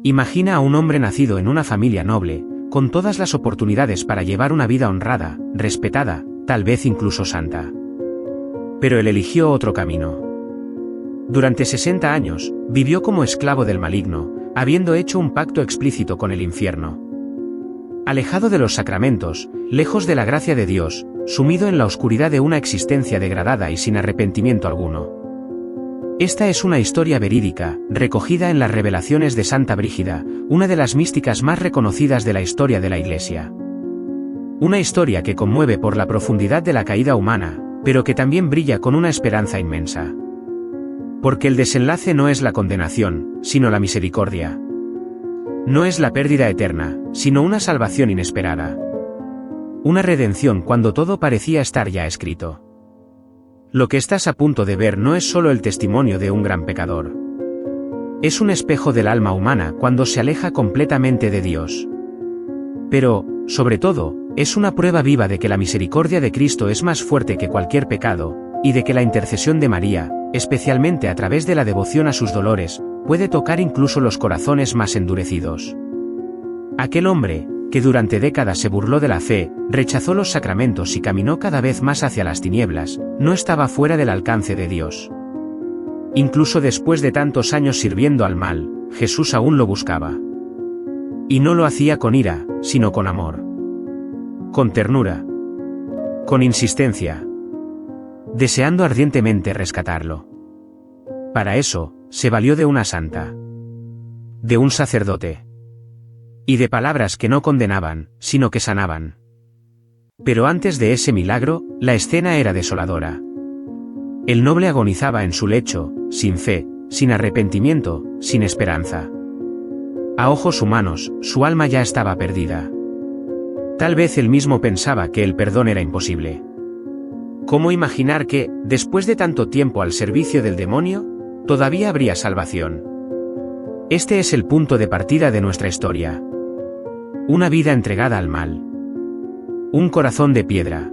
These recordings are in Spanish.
Imagina a un hombre nacido en una familia noble, con todas las oportunidades para llevar una vida honrada, respetada, tal vez incluso santa. Pero él eligió otro camino. Durante 60 años, vivió como esclavo del maligno, habiendo hecho un pacto explícito con el infierno. Alejado de los sacramentos, lejos de la gracia de Dios, sumido en la oscuridad de una existencia degradada y sin arrepentimiento alguno. Esta es una historia verídica, recogida en las Revelaciones de Santa Brígida, una de las místicas más reconocidas de la historia de la Iglesia. Una historia que conmueve por la profundidad de la caída humana, pero que también brilla con una esperanza inmensa. Porque el desenlace no es la condenación, sino la misericordia. No es la pérdida eterna, sino una salvación inesperada. Una redención cuando todo parecía estar ya escrito. Lo que estás a punto de ver no es solo el testimonio de un gran pecador. Es un espejo del alma humana cuando se aleja completamente de Dios. Pero, sobre todo, es una prueba viva de que la misericordia de Cristo es más fuerte que cualquier pecado, y de que la intercesión de María, especialmente a través de la devoción a sus dolores, puede tocar incluso los corazones más endurecidos. Aquel hombre, que durante décadas se burló de la fe, rechazó los sacramentos y caminó cada vez más hacia las tinieblas, no estaba fuera del alcance de Dios. Incluso después de tantos años sirviendo al mal, Jesús aún lo buscaba. Y no lo hacía con ira, sino con amor. Con ternura. Con insistencia. Deseando ardientemente rescatarlo. Para eso, se valió de una santa. De un sacerdote. Y de palabras que no condenaban, sino que sanaban. Pero antes de ese milagro, la escena era desoladora. El noble agonizaba en su lecho, sin fe, sin arrepentimiento, sin esperanza. A ojos humanos, su alma ya estaba perdida. Tal vez él mismo pensaba que el perdón era imposible. ¿Cómo imaginar que, después de tanto tiempo al servicio del demonio, todavía habría salvación? Este es el punto de partida de nuestra historia. Una vida entregada al mal. Un corazón de piedra.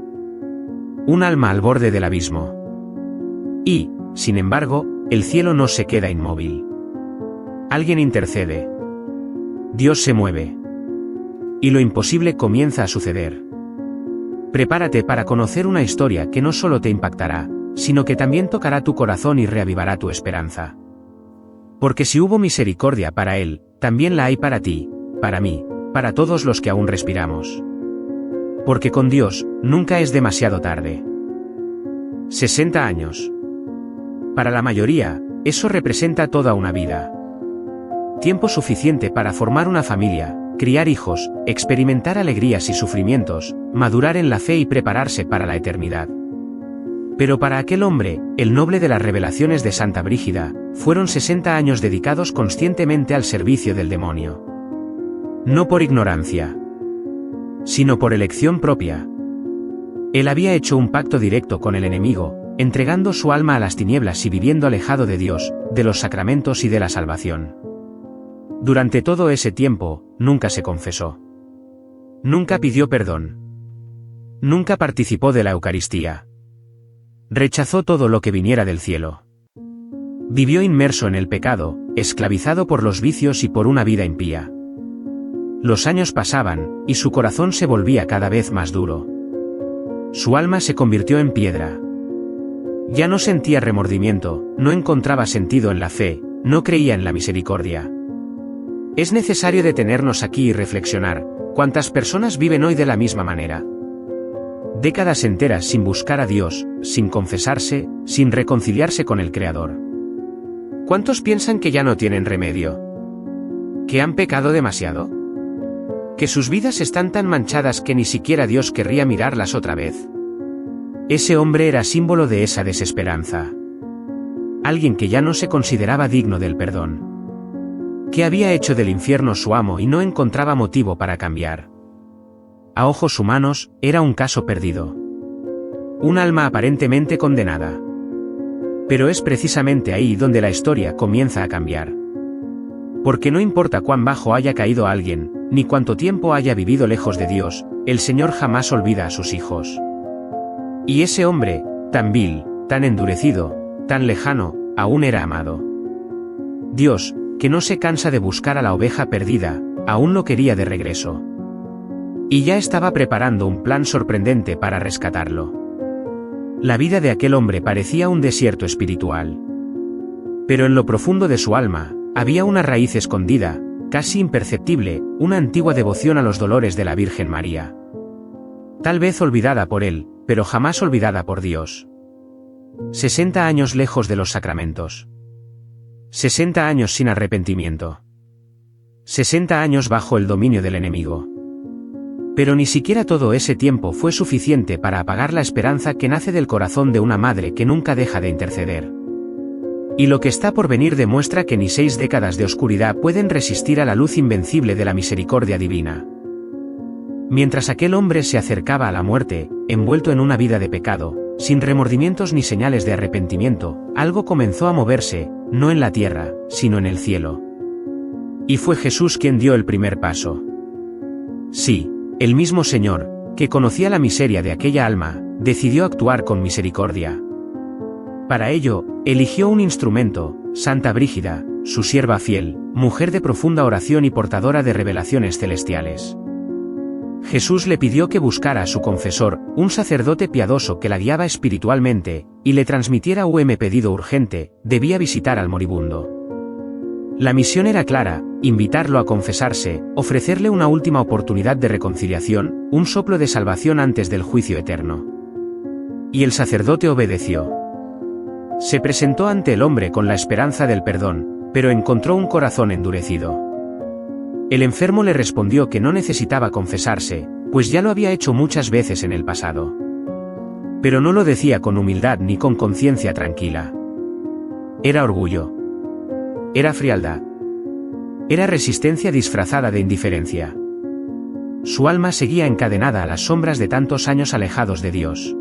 Un alma al borde del abismo. Y, sin embargo, el cielo no se queda inmóvil. Alguien intercede. Dios se mueve. Y lo imposible comienza a suceder. Prepárate para conocer una historia que no solo te impactará, sino que también tocará tu corazón y reavivará tu esperanza. Porque si hubo misericordia para él, también la hay para ti, para mí, para todos los que aún respiramos. Porque con Dios, nunca es demasiado tarde. 60 años. Para la mayoría, eso representa toda una vida. Tiempo suficiente para formar una familia, criar hijos, experimentar alegrías y sufrimientos, madurar en la fe y prepararse para la eternidad. Pero para aquel hombre, el noble de las Revelaciones de Santa Brígida, fueron 60 años dedicados conscientemente al servicio del demonio. No por ignorancia, sino por elección propia. Él había hecho un pacto directo con el enemigo, entregando su alma a las tinieblas y viviendo alejado de Dios, de los sacramentos y de la salvación. Durante todo ese tiempo, nunca se confesó. Nunca pidió perdón. Nunca participó de la Eucaristía. Rechazó todo lo que viniera del cielo. Vivió inmerso en el pecado, esclavizado por los vicios y por una vida impía. Los años pasaban, y su corazón se volvía cada vez más duro. Su alma se convirtió en piedra. Ya no sentía remordimiento, no encontraba sentido en la fe, no creía en la misericordia. Es necesario detenernos aquí y reflexionar, ¿cuántas personas viven hoy de la misma manera? Décadas enteras sin buscar a Dios, sin confesarse, sin reconciliarse con el Creador. ¿Cuántos piensan que ya no tienen remedio? ¿Que han pecado demasiado? ¿Que sus vidas están tan manchadas que ni siquiera Dios querría mirarlas otra vez? Ese hombre era símbolo de esa desesperanza. Alguien que ya no se consideraba digno del perdón. Que había hecho del infierno su amo y no encontraba motivo para cambiar. A ojos humanos, era un caso perdido. Un alma aparentemente condenada. Pero es precisamente ahí donde la historia comienza a cambiar. Porque no importa cuán bajo haya caído alguien, ni cuánto tiempo haya vivido lejos de Dios, el Señor jamás olvida a sus hijos. Y ese hombre, tan vil, tan endurecido, tan lejano, aún era amado. Dios, que no se cansa de buscar a la oveja perdida, aún lo quería de regreso. Y ya estaba preparando un plan sorprendente para rescatarlo. La vida de aquel hombre parecía un desierto espiritual. Pero en lo profundo de su alma, había una raíz escondida, casi imperceptible, una antigua devoción a los dolores de la Virgen María. Tal vez olvidada por él, pero jamás olvidada por Dios. 60 años lejos de los sacramentos. 60 años sin arrepentimiento. 60 años bajo el dominio del enemigo. Pero ni siquiera todo ese tiempo fue suficiente para apagar la esperanza que nace del corazón de una madre que nunca deja de interceder. Y lo que está por venir demuestra que ni 6 décadas de oscuridad pueden resistir a la luz invencible de la misericordia divina. Mientras aquel hombre se acercaba a la muerte, envuelto en una vida de pecado, sin remordimientos ni señales de arrepentimiento, algo comenzó a moverse, no en la tierra, sino en el cielo. Y fue Jesús quien dio el primer paso. Sí, el mismo Señor, que conocía la miseria de aquella alma, decidió actuar con misericordia. Para ello, eligió un instrumento, Santa Brígida, su sierva fiel, mujer de profunda oración y portadora de revelaciones celestiales. Jesús le pidió que buscara a su confesor, un sacerdote piadoso que la guiaba espiritualmente, y le transmitiera un pedido urgente: debía visitar al moribundo. La misión era clara: invitarlo a confesarse, ofrecerle una última oportunidad de reconciliación, un soplo de salvación antes del juicio eterno. Y el sacerdote obedeció. Se presentó ante el hombre con la esperanza del perdón, pero encontró un corazón endurecido. El enfermo le respondió que no necesitaba confesarse, pues ya lo había hecho muchas veces en el pasado. Pero no lo decía con humildad ni con conciencia tranquila. Era orgullo. Era frialdad. Era resistencia disfrazada de indiferencia. Su alma seguía encadenada a las sombras de tantos años alejados de Dios.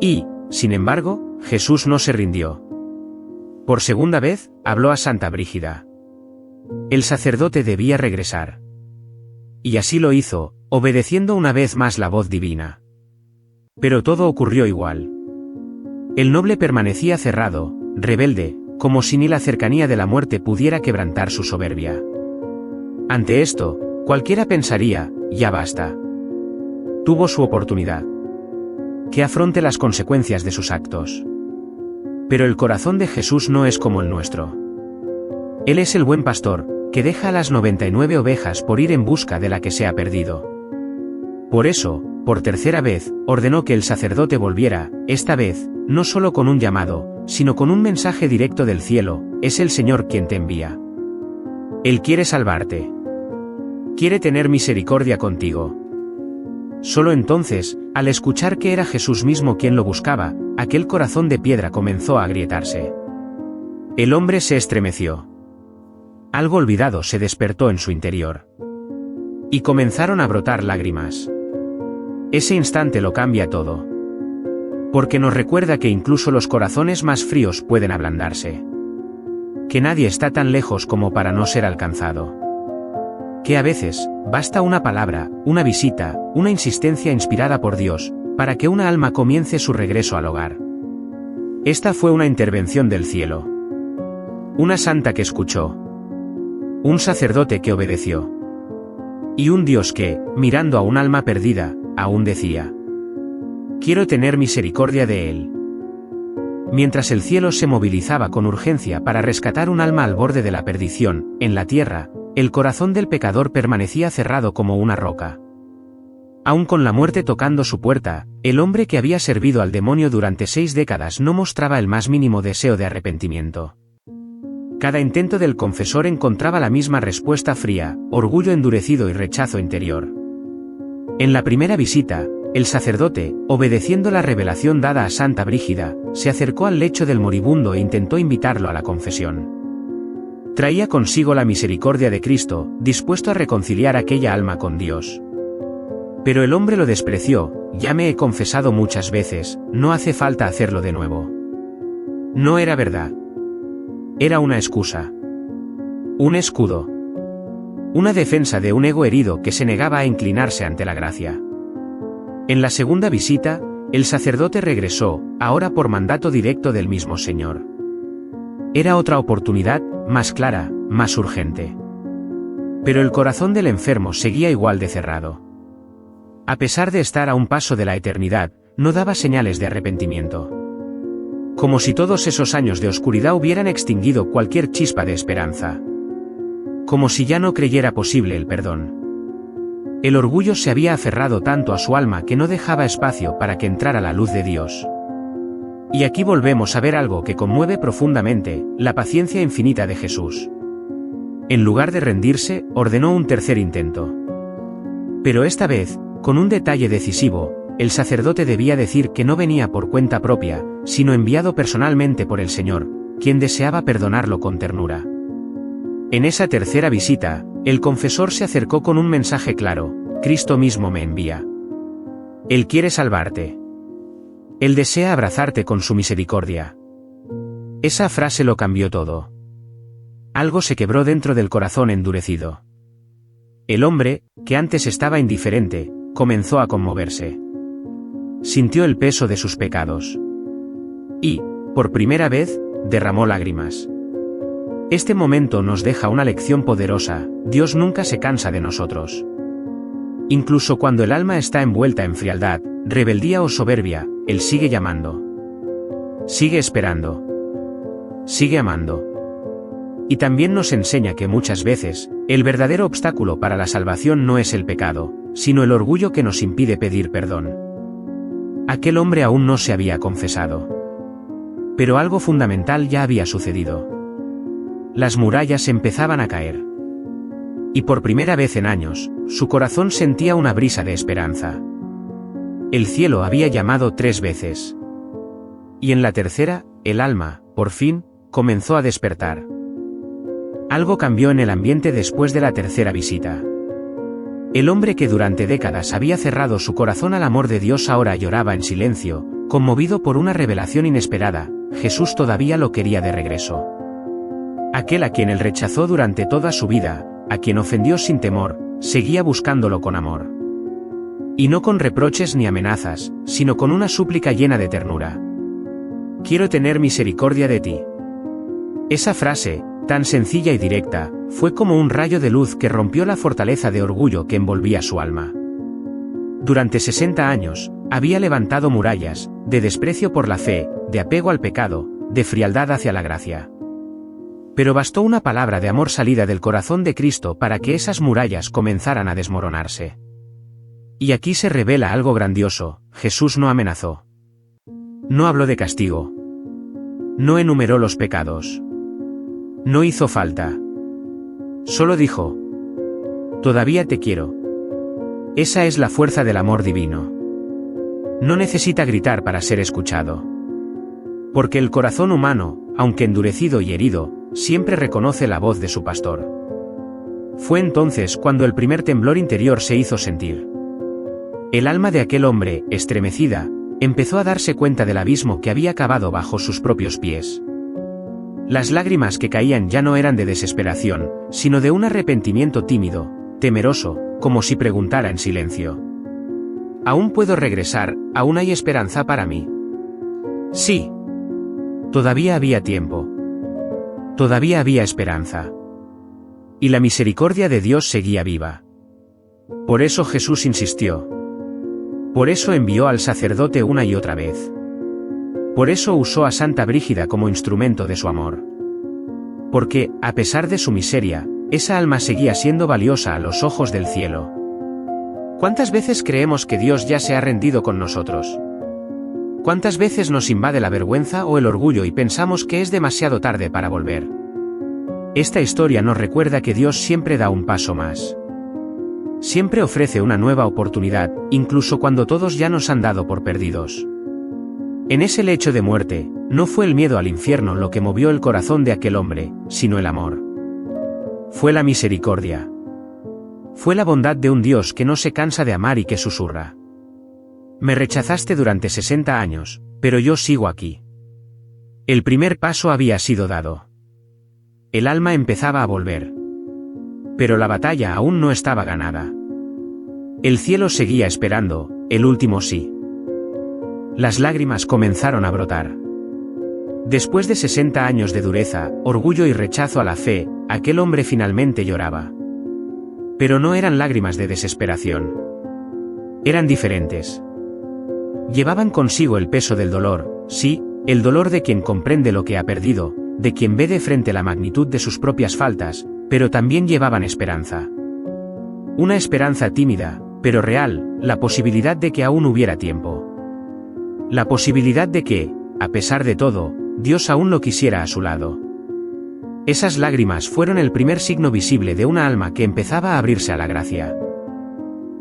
Y, sin embargo, Jesús no se rindió. Por segunda vez, habló a Santa Brígida. El sacerdote debía regresar. Y así lo hizo, obedeciendo una vez más la voz divina. Pero todo ocurrió igual. El noble permanecía cerrado, rebelde, como si ni la cercanía de la muerte pudiera quebrantar su soberbia. Ante esto, cualquiera pensaría: ya basta. Tuvo su oportunidad. Que afronte las consecuencias de sus actos. Pero el corazón de Jesús no es como el nuestro. Él es el buen pastor, que deja a las 99 ovejas por ir en busca de la que se ha perdido. Por eso, por tercera vez, ordenó que el sacerdote volviera, esta vez, no solo con un llamado, sino con un mensaje directo del cielo: es el Señor quien te envía. Él quiere salvarte. Quiere tener misericordia contigo. Solo entonces, al escuchar que era Jesús mismo quien lo buscaba, aquel corazón de piedra comenzó a agrietarse. El hombre se estremeció. Algo olvidado se despertó en su interior. Y comenzaron a brotar lágrimas. Ese instante lo cambia todo. Porque nos recuerda que incluso los corazones más fríos pueden ablandarse. Que nadie está tan lejos como para no ser alcanzado. Que a veces, basta una palabra, una visita, una insistencia inspirada por Dios, para que una alma comience su regreso al hogar. Esta fue una intervención del cielo. Una santa que escuchó. Un sacerdote que obedeció. Y un Dios que, mirando a un alma perdida, aún decía: quiero tener misericordia de él. Mientras el cielo se movilizaba con urgencia para rescatar un alma al borde de la perdición, en la tierra, el corazón del pecador permanecía cerrado como una roca. Aún con la muerte tocando su puerta, el hombre que había servido al demonio durante 6 décadas no mostraba el más mínimo deseo de arrepentimiento. Cada intento del confesor encontraba la misma respuesta fría: orgullo endurecido y rechazo interior. En la primera visita, el sacerdote, obedeciendo la revelación dada a Santa Brígida, se acercó al lecho del moribundo e intentó invitarlo a la confesión. Traía consigo la misericordia de Cristo, dispuesto a reconciliar aquella alma con Dios. Pero el hombre lo despreció: ya me he confesado muchas veces, no hace falta hacerlo de nuevo. No era verdad. Era una excusa. Un escudo. Una defensa de un ego herido que se negaba a inclinarse ante la gracia. En la segunda visita, el sacerdote regresó, ahora por mandato directo del mismo Señor. Era otra oportunidad, más clara, más urgente. Pero el corazón del enfermo seguía igual de cerrado. A pesar de estar a un paso de la eternidad, no daba señales de arrepentimiento. Como si todos esos años de oscuridad hubieran extinguido cualquier chispa de esperanza. Como si ya no creyera posible el perdón. El orgullo se había aferrado tanto a su alma que no dejaba espacio para que entrara la luz de Dios. Y aquí volvemos a ver algo que conmueve profundamente, la paciencia infinita de Jesús. En lugar de rendirse, ordenó un tercer intento. Pero esta vez, con un detalle decisivo, el sacerdote debía decir que no venía por cuenta propia, sino enviado personalmente por el Señor, quien deseaba perdonarlo con ternura. En esa tercera visita, el confesor se acercó con un mensaje claro: Cristo mismo me envía. Él quiere salvarte. Él desea abrazarte con su misericordia. Esa frase lo cambió todo. Algo se quebró dentro del corazón endurecido. El hombre, que antes estaba indiferente, comenzó a conmoverse. Sintió el peso de sus pecados. Y, por primera vez, derramó lágrimas. Este momento nos deja una lección poderosa: Dios nunca se cansa de nosotros. Incluso cuando el alma está envuelta en frialdad, rebeldía o soberbia, Él sigue llamando. Sigue esperando. Sigue amando. Y también nos enseña que muchas veces, el verdadero obstáculo para la salvación no es el pecado, sino el orgullo que nos impide pedir perdón. Aquel hombre aún no se había confesado. Pero algo fundamental ya había sucedido. Las murallas empezaban a caer. Y por primera vez en años, su corazón sentía una brisa de esperanza. El cielo había llamado 3 veces. Y en la tercera, el alma, por fin, comenzó a despertar. Algo cambió en el ambiente después de la tercera visita. El hombre que durante décadas había cerrado su corazón al amor de Dios ahora lloraba en silencio, conmovido por una revelación inesperada: Jesús todavía lo quería de regreso. Aquel a quien él rechazó durante toda su vida, a quien ofendió sin temor, seguía buscándolo con amor. Y no con reproches ni amenazas, sino con una súplica llena de ternura. Quiero tener misericordia de ti. Esa frase, tan sencilla y directa, fue como un rayo de luz que rompió la fortaleza de orgullo que envolvía su alma. Durante 60 años, había levantado murallas, de desprecio por la fe, de apego al pecado, de frialdad hacia la gracia. Pero bastó una palabra de amor salida del corazón de Cristo para que esas murallas comenzaran a desmoronarse. Y aquí se revela algo grandioso: Jesús no amenazó. No habló de castigo. No enumeró los pecados. No hizo falta. Solo dijo: todavía te quiero. Esa es la fuerza del amor divino. No necesita gritar para ser escuchado. Porque el corazón humano, aunque endurecido y herido, siempre reconoce la voz de su pastor. Fue entonces cuando el primer temblor interior se hizo sentir. El alma de aquel hombre, estremecida, empezó a darse cuenta del abismo que había cavado bajo sus propios pies. Las lágrimas que caían ya no eran de desesperación, sino de un arrepentimiento tímido, temeroso, como si preguntara en silencio: ¿aún puedo regresar? ¿Aún hay esperanza para mí? Sí. Todavía había tiempo. Todavía había esperanza. Y la misericordia de Dios seguía viva. Por eso Jesús insistió. Por eso envió al sacerdote una y otra vez. Por eso usó a Santa Brígida como instrumento de su amor. Porque, a pesar de su miseria, esa alma seguía siendo valiosa a los ojos del cielo. ¿Cuántas veces creemos que Dios ya se ha rendido con nosotros? ¿Cuántas veces nos invade la vergüenza o el orgullo y pensamos que es demasiado tarde para volver? Esta historia nos recuerda que Dios siempre da un paso más. Siempre ofrece una nueva oportunidad, incluso cuando todos ya nos han dado por perdidos. En ese lecho de muerte, no fue el miedo al infierno lo que movió el corazón de aquel hombre, sino el amor. Fue la misericordia. Fue la bondad de un Dios que no se cansa de amar y que susurra: me rechazaste durante 60 años, pero yo sigo aquí. El primer paso había sido dado. El alma empezaba a volver. Pero la batalla aún no estaba ganada. El cielo seguía esperando, el último sí. Las lágrimas comenzaron a brotar. Después de 60 años de dureza, orgullo y rechazo a la fe, aquel hombre finalmente lloraba. Pero no eran lágrimas de desesperación. Eran diferentes. Llevaban consigo el peso del dolor, sí, el dolor de quien comprende lo que ha perdido, de quien ve de frente la magnitud de sus propias faltas, pero también llevaban esperanza. Una esperanza tímida, pero real, la posibilidad de que aún hubiera tiempo. La posibilidad de que, a pesar de todo, Dios aún lo quisiera a su lado. Esas lágrimas fueron el primer signo visible de una alma que empezaba a abrirse a la gracia.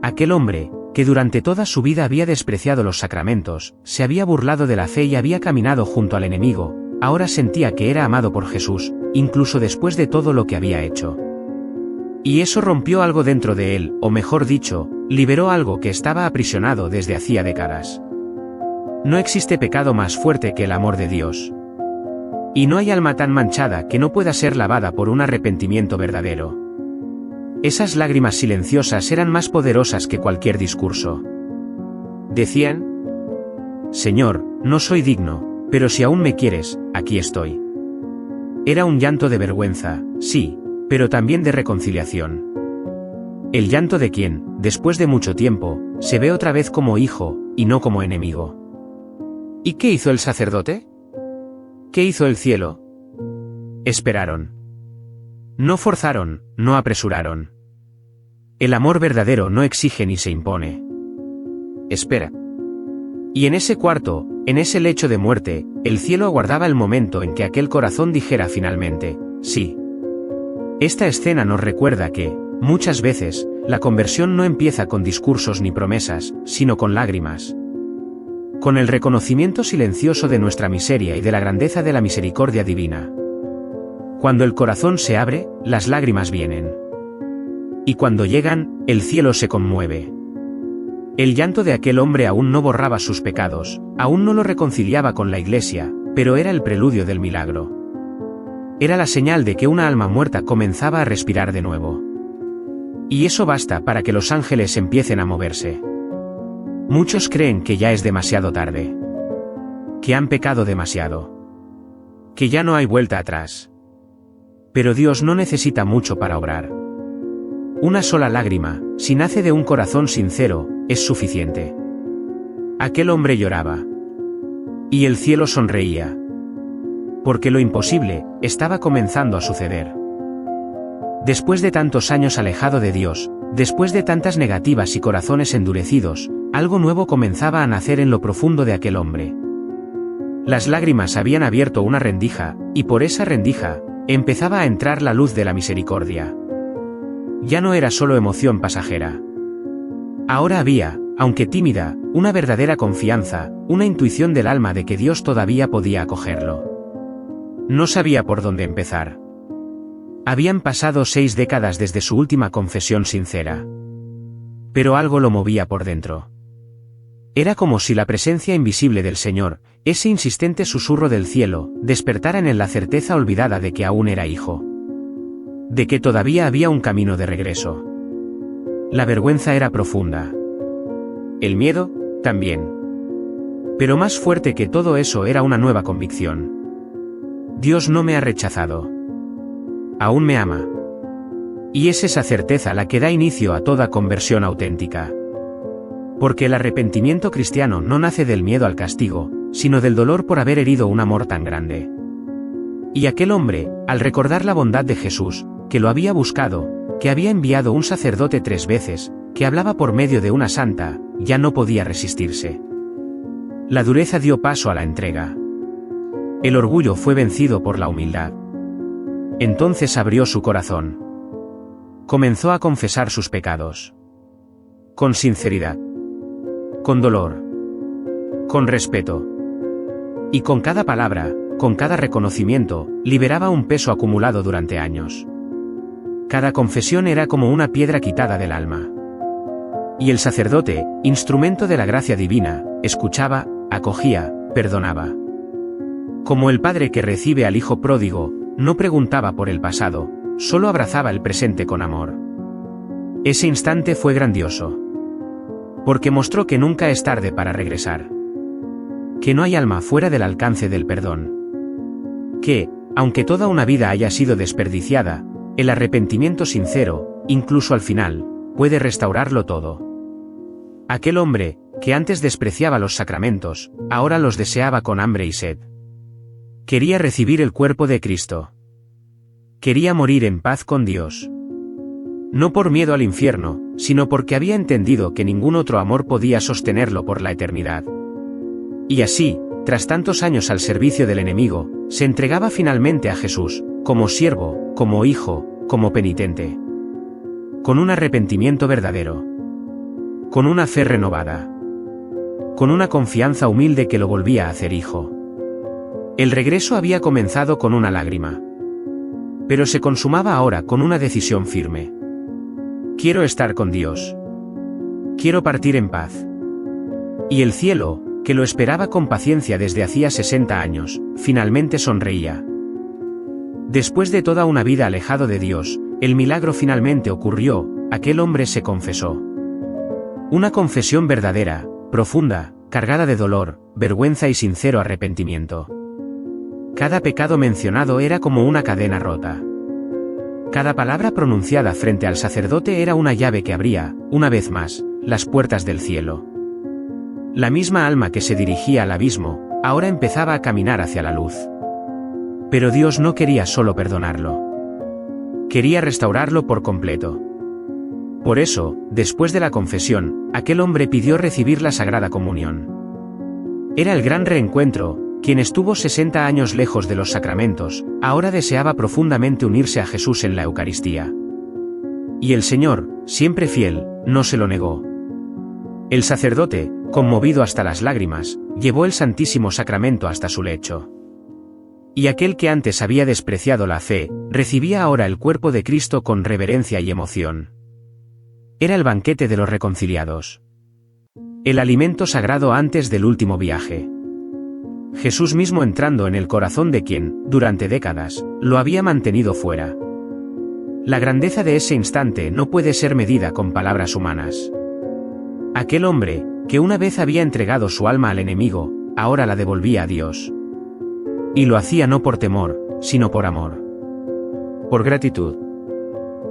Aquel hombre, que durante toda su vida había despreciado los sacramentos, se había burlado de la fe y había caminado junto al enemigo, ahora sentía que era amado por Jesús, incluso después de todo lo que había hecho. Y eso rompió algo dentro de él, o mejor dicho, liberó algo que estaba aprisionado desde hacía décadas. No existe pecado más fuerte que el amor de Dios. Y no hay alma tan manchada que no pueda ser lavada por un arrepentimiento verdadero. Esas lágrimas silenciosas eran más poderosas que cualquier discurso. Decían: Señor, no soy digno, pero si aún me quieres, aquí estoy. Era un llanto de vergüenza, sí, pero también de reconciliación. El llanto de quien, después de mucho tiempo, se ve otra vez como hijo, y no como enemigo. ¿Y qué hizo el sacerdote? ¿Qué hizo el cielo? Esperaron. No forzaron, no apresuraron. El amor verdadero no exige ni se impone. Espera. Y en ese cuarto, en ese lecho de muerte, el cielo aguardaba el momento en que aquel corazón dijera finalmente: sí. Esta escena nos recuerda que, muchas veces, la conversión no empieza con discursos ni promesas, sino con lágrimas. Con el reconocimiento silencioso de nuestra miseria y de la grandeza de la misericordia divina. Cuando el corazón se abre, las lágrimas vienen. Y cuando llegan, el cielo se conmueve. El llanto de aquel hombre aún no borraba sus pecados, aún no lo reconciliaba con la Iglesia, pero era el preludio del milagro. Era la señal de que una alma muerta comenzaba a respirar de nuevo. Y eso basta para que los ángeles empiecen a moverse. Muchos creen que ya es demasiado tarde. Que han pecado demasiado. Que ya no hay vuelta atrás. Pero Dios no necesita mucho para obrar. Una sola lágrima, si nace de un corazón sincero, es suficiente. Aquel hombre lloraba. Y el cielo sonreía. Porque lo imposible estaba comenzando a suceder. Después de tantos años alejado de Dios, después de tantas negativas y corazones endurecidos, algo nuevo comenzaba a nacer en lo profundo de aquel hombre. Las lágrimas habían abierto una rendija, y por esa rendija, empezaba a entrar la luz de la misericordia. Ya no era solo emoción pasajera. Ahora había, aunque tímida, una verdadera confianza, una intuición del alma de que Dios todavía podía acogerlo. No sabía por dónde empezar. Habían pasado 6 décadas desde su última confesión sincera. Pero algo lo movía por dentro. Era como si la presencia invisible del Señor, ese insistente susurro del cielo, despertara en él la certeza olvidada de que aún era hijo. De que todavía había un camino de regreso. La vergüenza era profunda. El miedo, también. Pero más fuerte que todo eso era una nueva convicción. Dios no me ha rechazado. Aún me ama. Y es esa certeza la que da inicio a toda conversión auténtica. Porque el arrepentimiento cristiano no nace del miedo al castigo, sino del dolor por haber herido un amor tan grande. Y aquel hombre, al recordar la bondad de Jesús, que lo había buscado, que había enviado un sacerdote 3 veces, que hablaba por medio de una santa, ya no podía resistirse. La dureza dio paso a la entrega. El orgullo fue vencido por la humildad. Entonces abrió su corazón. Comenzó a confesar sus pecados. Con sinceridad. Con dolor. Con respeto. Y con cada palabra, con cada reconocimiento, liberaba un peso acumulado durante años. Cada confesión era como una piedra quitada del alma. Y el sacerdote, instrumento de la gracia divina, escuchaba, acogía, perdonaba. Como el padre que recibe al hijo pródigo, no preguntaba por el pasado, solo abrazaba el presente con amor. Ese instante fue grandioso. Porque mostró que nunca es tarde para regresar. Que no hay alma fuera del alcance del perdón. Que, aunque toda una vida haya sido desperdiciada, El arrepentimiento sincero, incluso al final, puede restaurarlo todo. Aquel hombre, que antes despreciaba los sacramentos, ahora los deseaba con hambre y sed. Quería recibir el cuerpo de Cristo. Quería morir en paz con Dios. No por miedo al infierno, sino porque había entendido que ningún otro amor podía sostenerlo por la eternidad. Y así, tras tantos años al servicio del enemigo, se entregaba finalmente a Jesús, como siervo, como hijo, como penitente. Con un arrepentimiento verdadero. Con una fe renovada. Con una confianza humilde que lo volvía a hacer hijo. El regreso había comenzado con una lágrima. Pero se consumaba ahora con una decisión firme. Quiero estar con Dios. Quiero partir en paz. Y el cielo, que lo esperaba con paciencia desde hacía 60 años, finalmente sonreía. Después de toda una vida alejado de Dios, el milagro finalmente ocurrió, aquel hombre se confesó. Una confesión verdadera, profunda, cargada de dolor, vergüenza y sincero arrepentimiento. Cada pecado mencionado era como una cadena rota. Cada palabra pronunciada frente al sacerdote era una llave que abría, una vez más, las puertas del cielo. La misma alma que se dirigía al abismo, ahora empezaba a caminar hacia la luz. Pero Dios no quería solo perdonarlo. Quería restaurarlo por completo. Por eso, después de la confesión, aquel hombre pidió recibir la Sagrada Comunión. Era el gran reencuentro. Quien estuvo 60 años lejos de los sacramentos, ahora deseaba profundamente unirse a Jesús en la Eucaristía. Y el Señor, siempre fiel, no se lo negó. El sacerdote, conmovido hasta las lágrimas, llevó el Santísimo Sacramento hasta su lecho. Y aquel que antes había despreciado la fe, recibía ahora el cuerpo de Cristo con reverencia y emoción. Era el banquete de los reconciliados. El alimento sagrado antes del último viaje. Jesús mismo entrando en el corazón de quien, durante décadas, lo había mantenido fuera. La grandeza de ese instante no puede ser medida con palabras humanas. Aquel hombre, que una vez había entregado su alma al enemigo, ahora la devolvía a Dios. Y lo hacía no por temor, sino por amor. Por gratitud.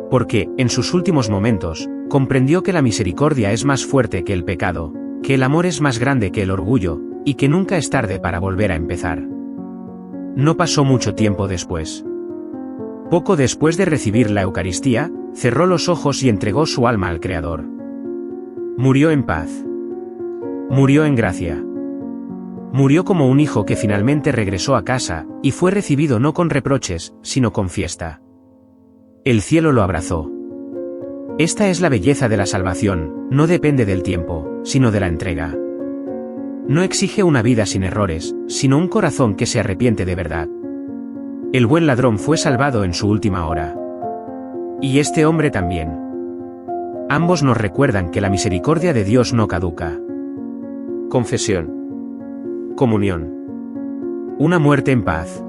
Porque, en sus últimos momentos, comprendió que la misericordia es más fuerte que el pecado, que el amor es más grande que el orgullo, y que nunca es tarde para volver a empezar. No pasó mucho tiempo después. Poco después de recibir la Eucaristía, cerró los ojos y entregó su alma al Creador. Murió en paz. Murió en gracia. Murió como un hijo que finalmente regresó a casa, y fue recibido no con reproches, sino con fiesta. El cielo lo abrazó. Esta es la belleza de la salvación, no depende del tiempo, sino de la entrega. No exige una vida sin errores, sino un corazón que se arrepiente de verdad. El buen ladrón fue salvado en su última hora. Y este hombre también. Ambos nos recuerdan que la misericordia de Dios no caduca. Confesión. Comunión. Una muerte en paz.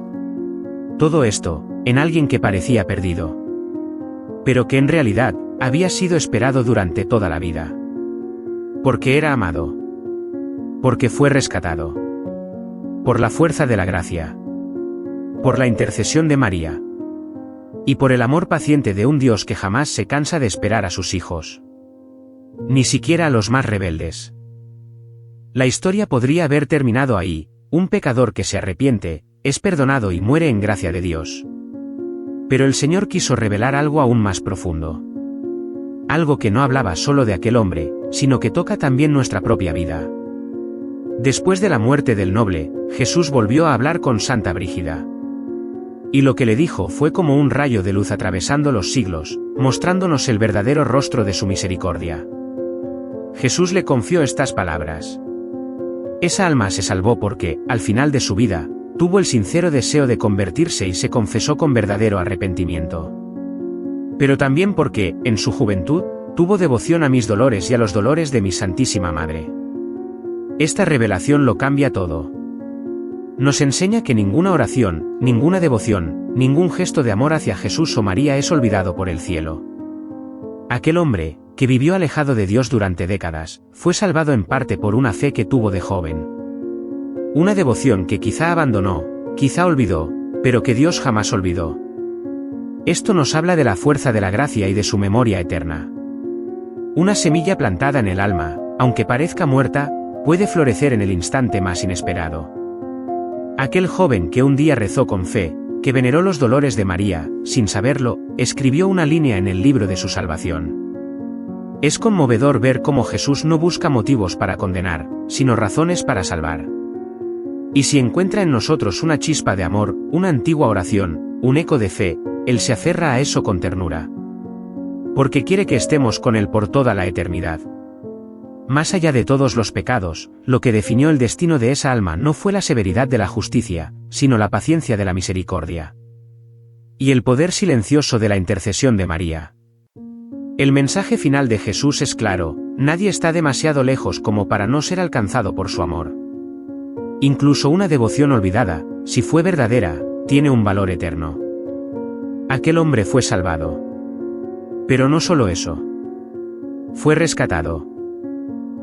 Todo esto, en alguien que parecía perdido. Pero que en realidad, había sido esperado durante toda la vida. Porque era amado. Porque fue rescatado. Por la fuerza de la gracia. Por la intercesión de María. Y por el amor paciente de un Dios que jamás se cansa de esperar a sus hijos. Ni siquiera a los más rebeldes. La historia podría haber terminado ahí, un pecador que se arrepiente, es perdonado y muere en gracia de Dios. Pero el Señor quiso revelar algo aún más profundo. Algo que no hablaba solo de aquel hombre, sino que toca también nuestra propia vida. Después de la muerte del noble, Jesús volvió a hablar con Santa Brígida. Y lo que le dijo fue como un rayo de luz atravesando los siglos, mostrándonos el verdadero rostro de su misericordia. Jesús le confió estas palabras. Esa alma se salvó porque, al final de su vida, tuvo el sincero deseo de convertirse y se confesó con verdadero arrepentimiento. Pero también porque, en su juventud, tuvo devoción a mis dolores y a los dolores de mi Santísima Madre. Esta revelación lo cambia todo. Nos enseña que ninguna oración, ninguna devoción, ningún gesto de amor hacia Jesús o María es olvidado por el cielo. Aquel hombre, que vivió alejado de Dios durante décadas, fue salvado en parte por una fe que tuvo de joven. Una devoción que quizá abandonó, quizá olvidó, pero que Dios jamás olvidó. Esto nos habla de la fuerza de la gracia y de su memoria eterna. Una semilla plantada en el alma, aunque parezca muerta, puede florecer en el instante más inesperado. Aquel joven que un día rezó con fe, que veneró los dolores de María, sin saberlo, escribió una línea en el libro de su salvación. Es conmovedor ver cómo Jesús no busca motivos para condenar, sino razones para salvar. Y si encuentra en nosotros una chispa de amor, una antigua oración, un eco de fe, Él se aferra a eso con ternura. Porque quiere que estemos con Él por toda la eternidad. Más allá de todos los pecados, lo que definió el destino de esa alma no fue la severidad de la justicia, sino la paciencia de la misericordia. Y el poder silencioso de la intercesión de María. El mensaje final de Jesús es claro: nadie está demasiado lejos como para no ser alcanzado por su amor. Incluso una devoción olvidada, si fue verdadera, tiene un valor eterno. Aquel hombre fue salvado. Pero no solo eso. Fue rescatado.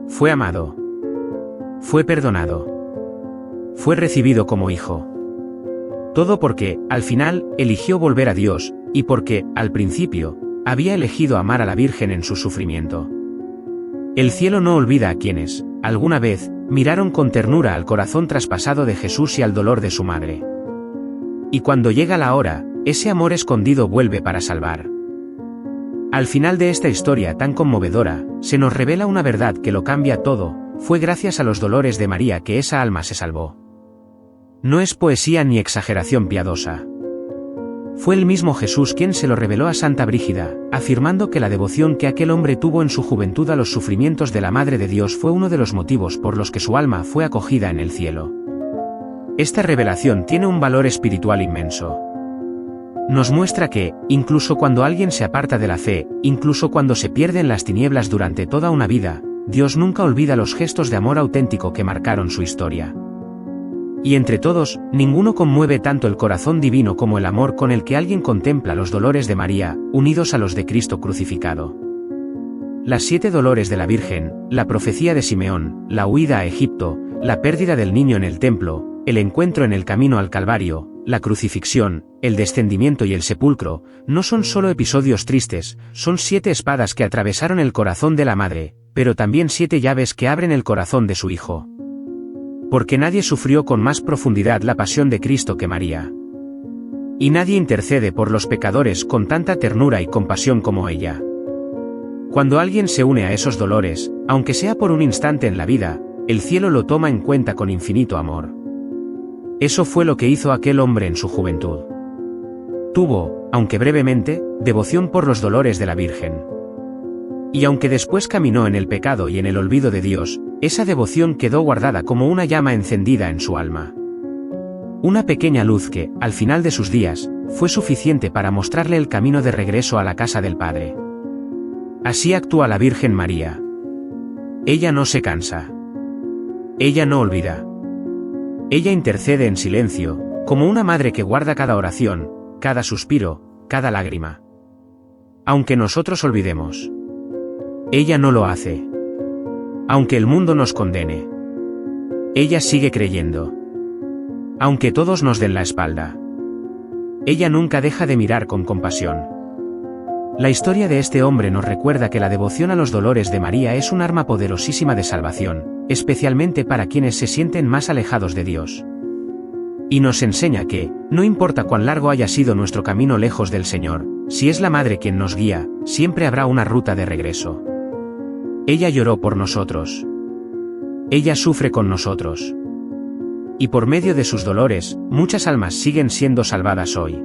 Fue amado. Fue perdonado. Fue recibido como hijo. Todo porque, al final, eligió volver a Dios, y porque, al principio, había elegido amar a la Virgen en su sufrimiento. El cielo no olvida a quienes, alguna vez, miraron con ternura al corazón traspasado de Jesús y al dolor de su madre. Y cuando llega la hora, ese amor escondido vuelve para salvar. Al final de esta historia tan conmovedora, se nos revela una verdad que lo cambia todo: fue gracias a los dolores de María que esa alma se salvó. No es poesía ni exageración piadosa. Fue el mismo Jesús quien se lo reveló a Santa Brígida, afirmando que la devoción que aquel hombre tuvo en su juventud a los sufrimientos de la Madre de Dios fue uno de los motivos por los que su alma fue acogida en el cielo. Esta revelación tiene un valor espiritual inmenso. Nos muestra que, incluso cuando alguien se aparta de la fe, incluso cuando se pierde en las tinieblas durante toda una vida, Dios nunca olvida los gestos de amor auténtico que marcaron su historia. Y entre todos, ninguno conmueve tanto el corazón divino como el amor con el que alguien contempla los dolores de María, unidos a los de Cristo crucificado. Las 7 dolores de la Virgen, la profecía de Simeón, la huida a Egipto, la pérdida del niño en el templo, el encuentro en el camino al Calvario, la crucifixión, el descendimiento y el sepulcro, no son solo episodios tristes, son 7 espadas que atravesaron el corazón de la Madre, pero también 7 llaves que abren el corazón de su Hijo. Porque nadie sufrió con más profundidad la pasión de Cristo que María. Y nadie intercede por los pecadores con tanta ternura y compasión como ella. Cuando alguien se une a esos dolores, aunque sea por un instante en la vida, el cielo lo toma en cuenta con infinito amor. Eso fue lo que hizo aquel hombre en su juventud. Tuvo, aunque brevemente, devoción por los dolores de la Virgen. Y aunque después caminó en el pecado y en el olvido de Dios, esa devoción quedó guardada como una llama encendida en su alma. Una pequeña luz que, al final de sus días, fue suficiente para mostrarle el camino de regreso a la casa del Padre. Así actúa la Virgen María. Ella no se cansa. Ella no olvida. Ella intercede en silencio, como una madre que guarda cada oración, cada suspiro, cada lágrima. Aunque nosotros olvidemos. Ella no lo hace. Aunque el mundo nos condene. Ella sigue creyendo. Aunque todos nos den la espalda. Ella nunca deja de mirar con compasión. La historia de este hombre nos recuerda que la devoción a los dolores de María es un arma poderosísima de salvación, especialmente para quienes se sienten más alejados de Dios. Y nos enseña que, no importa cuán largo haya sido nuestro camino lejos del Señor, si es la Madre quien nos guía, siempre habrá una ruta de regreso. Ella lloró por nosotros. Ella sufre con nosotros. Y por medio de sus dolores, muchas almas siguen siendo salvadas hoy.